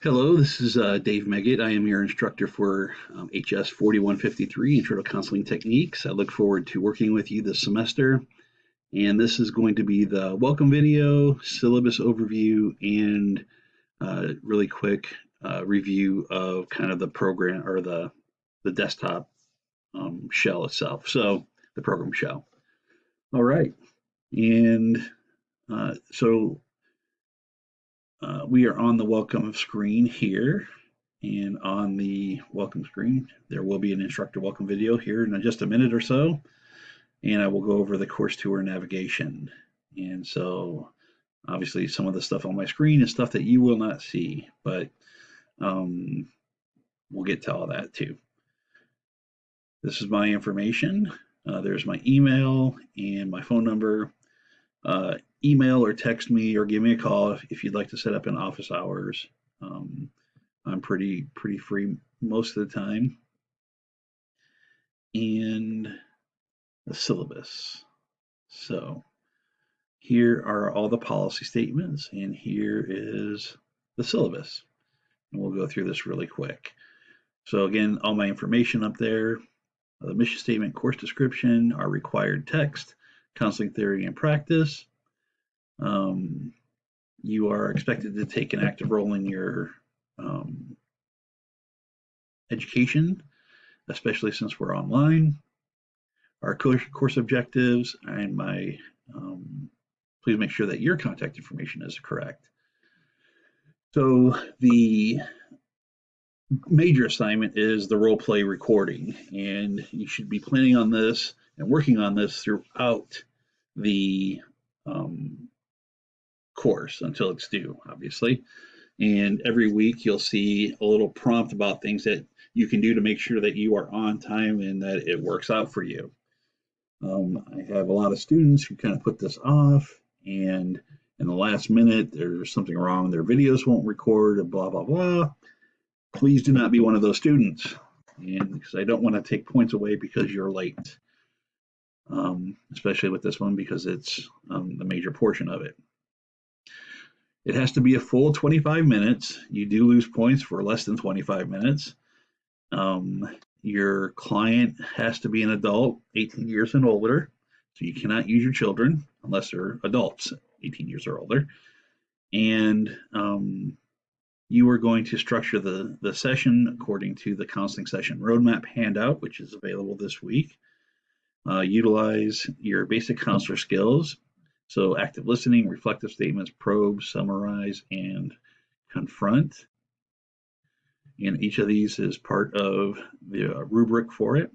Hello, this is Dave Meggett. I am your instructor for HS4153, Intro to Counseling Techniques. I look forward to working with you this semester. And this is going to be the welcome video, syllabus overview, and really quick review of kind of the program or the desktop shell itself. So the program shell. All right. And we are on the welcome screen here. And on the welcome screen, there will be an instructor welcome video here in just a minute or so. And I will go over the course tour navigation. And so obviously some of the stuff on my screen is stuff that you will not see, but we'll get to all that too. This is my information. There's my email and my phone number. Email or text me or give me a call if you'd like to set up in office hours. I'm pretty free most of the time. And the syllabus. So here are all the policy statements, and here is the syllabus. And we'll go through this really quick. So again, all my information up there, the mission statement, course description, our required text, counseling theory and practice. You are expected to take an active role in your education, especially since we're online. Our course objectives and my please make sure that your contact information is correct. So the major assignment is the role play recording, and you should be planning on this and working on this throughout the course until it's due, obviously. And every week you'll see a little prompt about things that you can do to make sure that you are on time and that it works out for you. I have a lot of students who kind of put this off, and in the last minute there's something wrong, their videos won't record, and blah blah blah. Please do not be one of those students, and because I don't want to take points away because you're late, especially with this one because it's the major portion of it. It has to be a full 25 minutes. You do lose points for less than 25 minutes. Your client has to be an adult, 18 years and older. So you cannot use your children unless they're adults, 18 years or older. And you are going to structure the session according to the counseling session roadmap handout, which is available this week. Utilize your basic counselor skills. So active listening, reflective statements, probe, summarize, and confront. And each of these is part of the rubric for it.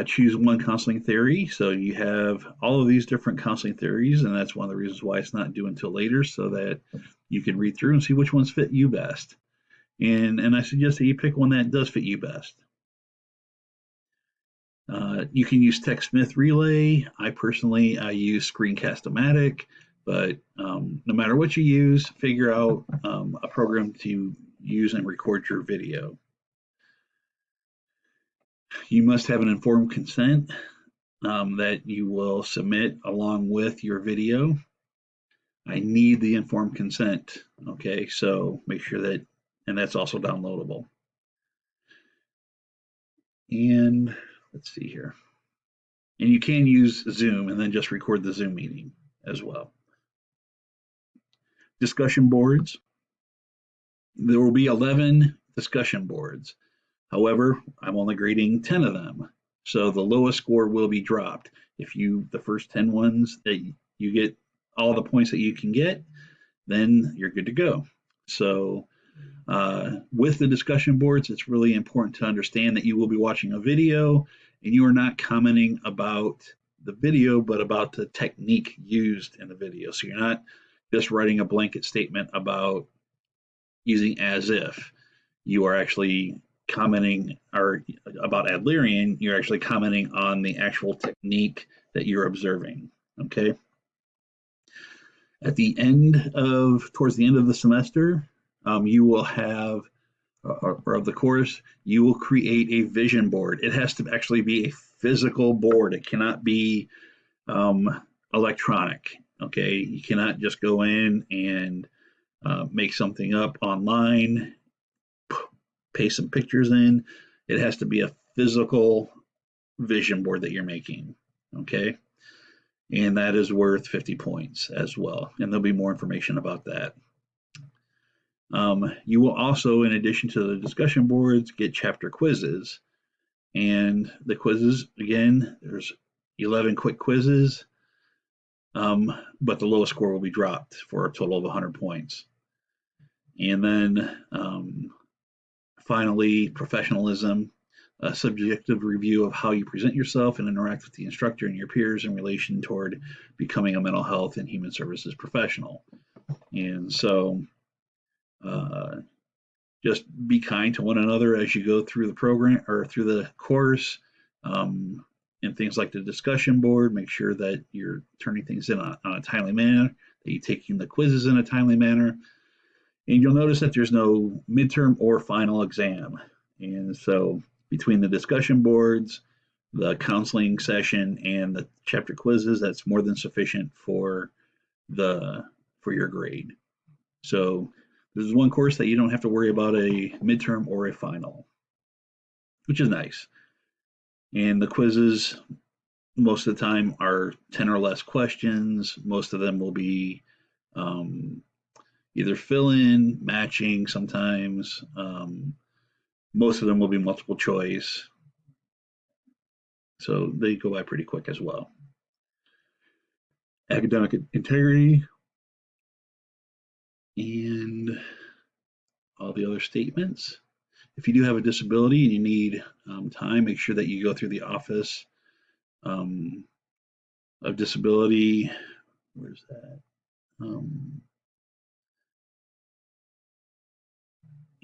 Choose one counseling theory. So you have all of these different counseling theories, and that's one of the reasons why it's not due until later, so that you can read through and see which ones fit you best. And I suggest that you pick one that does fit you best. You can use TechSmith Relay. I use Screencast-O-Matic, but no matter what you use, figure out a program to use and record your video. You must have an informed consent that you will submit along with your video. I need the informed consent, okay? So make sure that, and that's also downloadable. And let's see here. And you can use Zoom and then just record the Zoom meeting as well. Discussion boards. There will be 11 discussion boards. However, I'm only grading 10 of them. So the lowest score will be dropped. If the first 10 ones that you get all the points that you can get, then you're good to go. So with the discussion boards, it's really important to understand that you will be watching a video and you are not commenting about the video, but about the technique used in the video. So you're not just writing a blanket statement about using as if. You are actually commenting or about Adlerian, you're actually commenting on the actual technique that you're observing, okay? Towards the end of the semester, you will have, or of the course, you will create a vision board. It has to actually be a physical board. It cannot be electronic, okay? You cannot just go in and make something up online, paste some pictures in. It has to be a physical vision board that you're making, okay? And that is worth 50 points as well. And there'll be more information about that. You will also, in addition to the discussion boards, get chapter quizzes. And the quizzes, again, there's 11 quick quizzes, but the lowest score will be dropped for a total of 100 points. And then finally, professionalism, a subjective review of how you present yourself and interact with the instructor and your peers in relation toward becoming a mental health and human services professional. And so just be kind to one another as you go through the program or through the course. And things like the discussion board, make sure that you're turning things in on a timely manner, that you're taking the quizzes in a timely manner. And you'll notice that there's no midterm or final exam. And so between the discussion boards, the counseling session, and the chapter quizzes, that's more than sufficient for your grade. So this is one course that you don't have to worry about a midterm or a final, which is nice. And the quizzes, most of the time, are 10 or less questions. Most of them will be either fill in, matching sometimes. Most of them will be multiple choice. So they go by pretty quick as well. Academic integrity and all the other statements. If you do have a disability and you need time, make sure that you go through the Office of Disability. Where's that?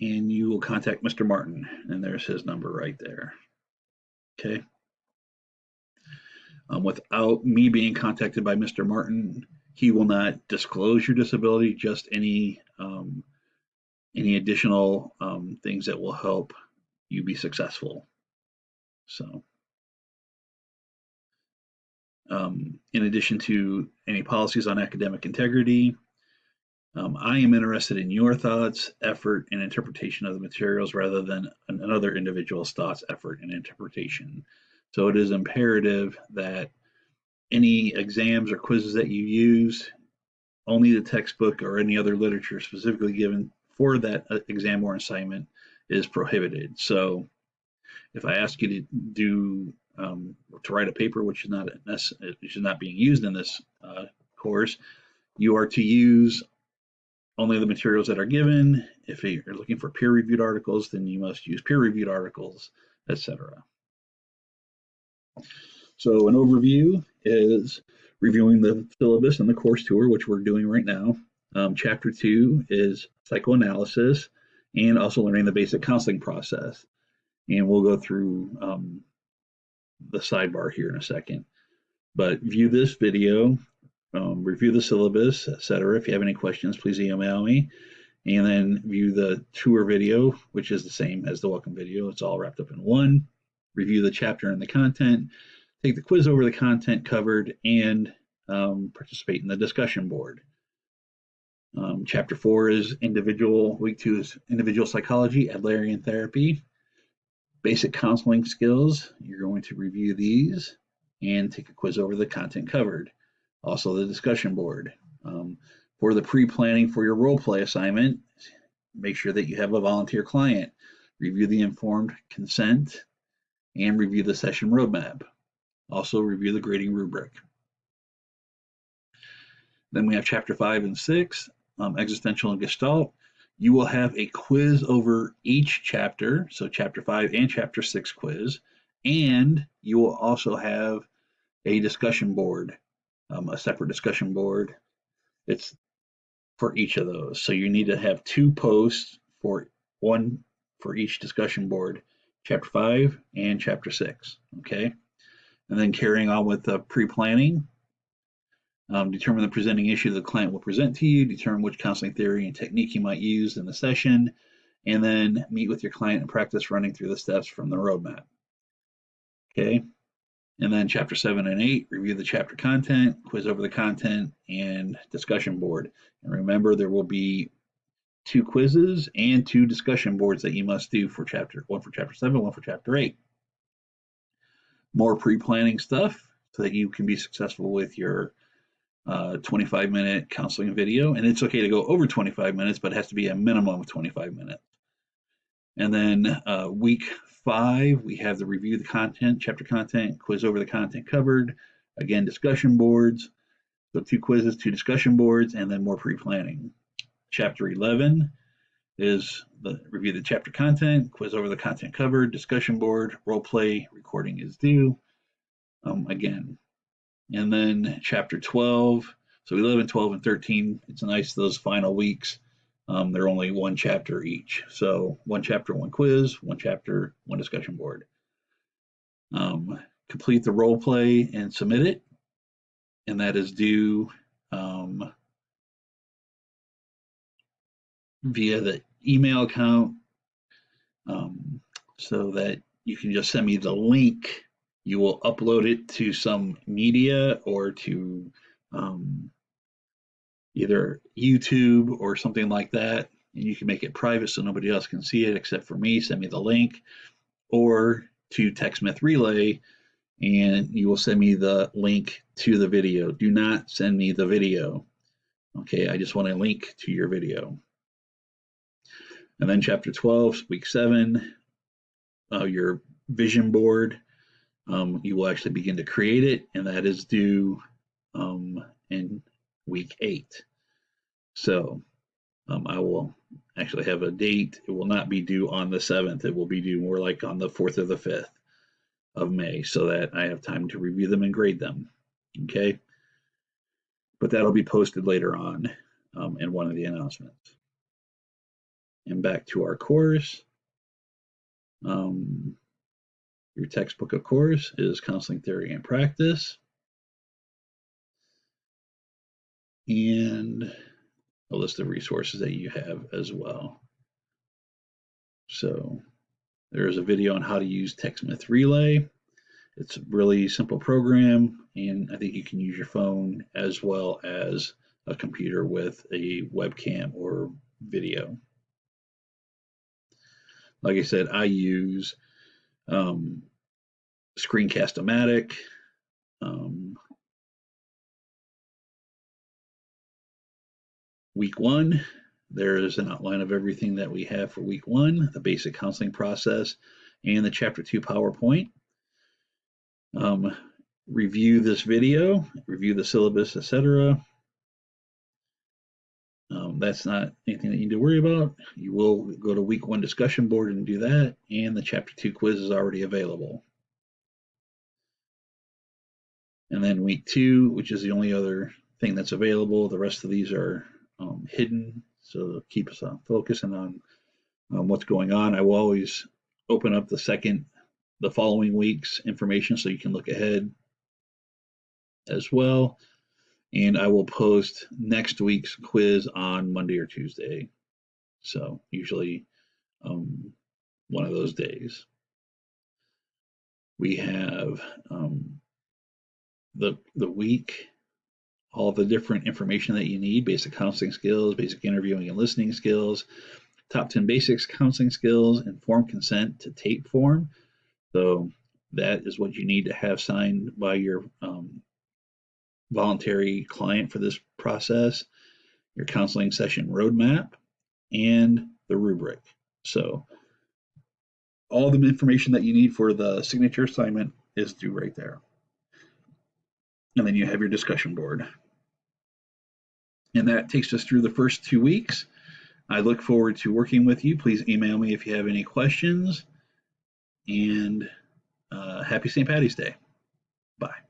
And you will contact Mr. Martin, and there's his number right there. Okay. Without me being contacted by Mr. Martin, he will not disclose your disability, just any additional things that will help you be successful. So, in addition to any policies on academic integrity, I am interested in your thoughts, effort, and interpretation of the materials rather than another individual's thoughts, effort, and interpretation. So it is imperative that any exams or quizzes that you use, only the textbook or any other literature specifically given for that exam or assignment is prohibited. So if I ask you to do to write a paper which is not being used in this course, you are to use only the materials that are given. If you're looking for peer-reviewed articles, then you must use peer-reviewed articles, etc. So an overview is reviewing the syllabus and the course tour, which we're doing right now. Chapter 2 is psychoanalysis and also learning the basic counseling process. And we'll go through the sidebar here in a second. But view this video, review the syllabus, etc. If you have any questions, please email me. And then view the tour video, which is the same as the welcome video. It's all wrapped up in one. Review the chapter and the content. Take the quiz over the content covered and participate in the discussion board. Chapter 4 is individual, week 2 is individual psychology, Adlerian therapy. Basic counseling skills, you're going to review these and take a quiz over the content covered. Also the discussion board. For the pre-planning for your role play assignment, make sure that you have a volunteer client. Review the informed consent and review the session roadmap. Also review the grading rubric. Then we have chapter 5 and 6, existential and gestalt. You will have a quiz over each chapter, so chapter 5 and chapter 6 quiz, and you will also have a discussion board, a separate discussion board. It's for each of those. So you need to have 2 posts, one for each discussion board, chapter 5 and chapter 6, okay? And then carrying on with the pre-planning, determine the presenting issue the client will present to you, determine which counseling theory and technique you might use in the session, and then meet with your client and practice running through the steps from the roadmap. Okay, and then chapter 7 and 8, review the chapter content, quiz over the content, and discussion board. And remember, there will be 2 quizzes, and 2 discussion boards that you must do for one for chapter 7, one for chapter 8. More pre-planning stuff so that you can be successful with your 25-minute counseling video. And it's okay to go over 25 minutes, but it has to be a minimum of 25 minutes. And then week 5, we have the review the content, chapter content, quiz over the content covered. Again, discussion boards. So 2 quizzes, 2 discussion boards, and then more pre-planning. Chapter 11 is the review the chapter content, quiz over the content covered, discussion board, role play, recording is due. Again. And then chapter 12, so 11, 12, and 13, it's nice those final weeks. They're only 1 chapter each. So 1 chapter, 1 quiz, 1 chapter, 1 discussion board. Complete the role play and submit it. And that is due via the email account, so that you can just send me the link. You will upload it to some media or to either YouTube or something like that, and you can make it private so nobody else can see it except for me. Send me the link, or to TechSmith Relay, and you will send me the link to the video. Do not send me the video. Okay, I just want a link to your video. And then chapter 12, week 7, your vision board. You will actually begin to create it, and that is due in week 8. So I will actually have a date. It will not be due on the 7th. It will be due more like on the 4th or the 5th of May, so that I have time to review them and grade them. Okay, but that'll be posted later on in one of the announcements. And back to our course. Your textbook, of course, is Counseling Theory and Practice. And a list of resources that you have as well. So there's a video on how to use TechSmith Relay. It's a really simple program, and I think you can use your phone as well as a computer with a webcam or video. Like I said, I use Screencast-O-Matic. Week 1, there is an outline of everything that we have for week 1, the basic counseling process, and the chapter 2 PowerPoint. Review this video, review the syllabus, etc. That's not anything that you need to worry about. You will go to week 1 discussion board and do that, and the chapter 2 quiz is already available. And then week 2, which is the only other thing that's available. The rest of these are hidden, so keep us on focusing on what's going on. I will always open up the following week's information so you can look ahead as well. And I will post next week's quiz on Monday or Tuesday. So usually one of those days. We have the week, all the different information that you need: basic counseling skills, basic interviewing and listening skills, top 10 basics counseling skills, informed consent to tape form. So that is what you need to have signed by your voluntary client for this process, your counseling session roadmap, and the rubric. So all the information that you need for the signature assignment is due right there. And then you have your discussion board. And that takes us through the first 2 weeks. I look forward to working with you. Please email me if you have any questions. And happy St. Patty's Day. Bye.